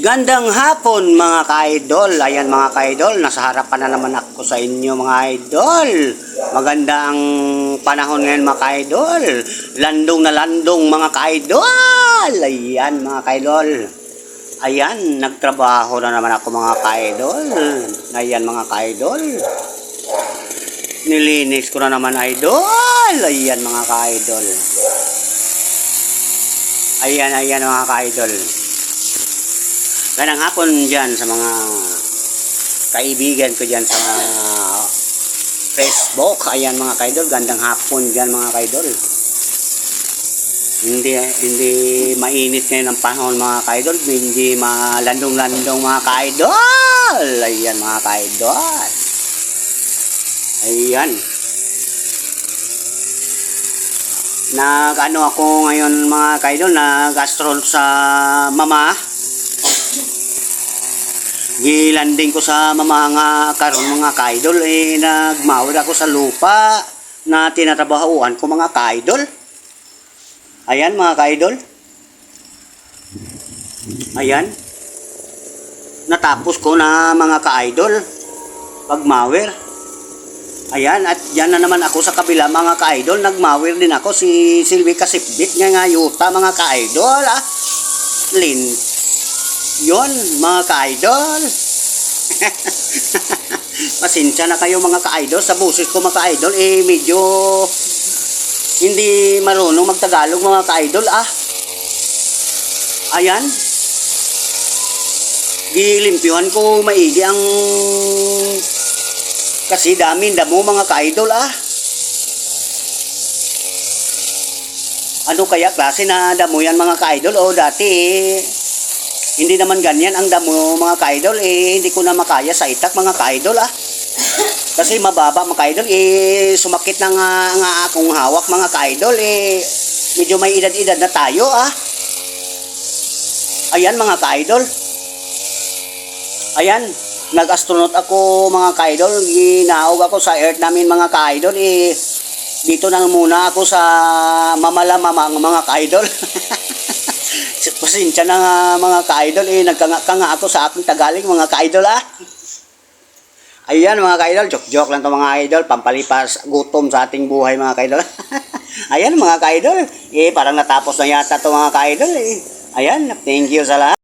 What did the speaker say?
Gandang hapon mga ka-idol. Ayan mga ka-idol, nasa harapan na naman ako sa inyo mga idol. Maganda ang panahon ngayon mga ka-idol. Landong na landong mga ka-idol. Ayan mga ka-idol. Ayan, nagtrabaho na naman ako mga ka-idol. Ayan mga ka-idol. Nilinis ko na naman idol. Ayan mga ka-idol. Ayan mga ka-idol. Ganang hapon dyan sa mga kaibigan ko dyan sa mga Facebook. Ayan mga kaidol, gandang hapon dyan mga kaidol. Hindi mainit ngayon ang panahon mga kaidol. Hindi malandong-landong mga kaidol. Ayan mga kaidol. Ayan. Nag-ano ako ngayon mga kaidol, nag-astrol sa mama. Gilanding ko sa mga karon mga kaidol, nagmawid ako sa lupa na tinatrabahuan ko mga kaidol. Ayan mga kaidol. Ayan. Natapos ko na mga kaidol pagmawir. Ayan, at dyan na naman ako sa kabila mga kaidol. Nagmawir din ako si Silvi Kasipbit nga yuta mga kaidol. Yon mga ka-idol. Pasensya na kayo mga ka-idol sa boses ko mga ka-idol, medyo hindi marunong magtagalog mga ka-idol Ayan. Gilimpyuhan ko maigi ang kasi dami damo mga ka-idol Ano kaya klase na damo yan mga ka-idol o dati hindi naman ganyan ang damo mga ka-idol, hindi ko na makaya sa itak mga ka-idol Kasi mababa mga ka-idol, sumakit na nga akong hawak mga ka-idol, medyo may edad-edad na tayo Ayan mga ka-idol. Ayan, nag-astronaut ako mga ka-idol, ginaog ako sa earth namin mga ka-idol, dito na muna ako sa mamalamamang mga ka-idol. Pasensya na nga mga ka-idol, nagkanga ako sa aking Tagalog mga ka-idol Ayan mga ka-idol, joke lang to mga idol, pampalipas gutom sa ating buhay mga ka-idol. Ayan mga ka-idol, parang natapos na yata to mga ka-idol Ayan, thank you sa lahat.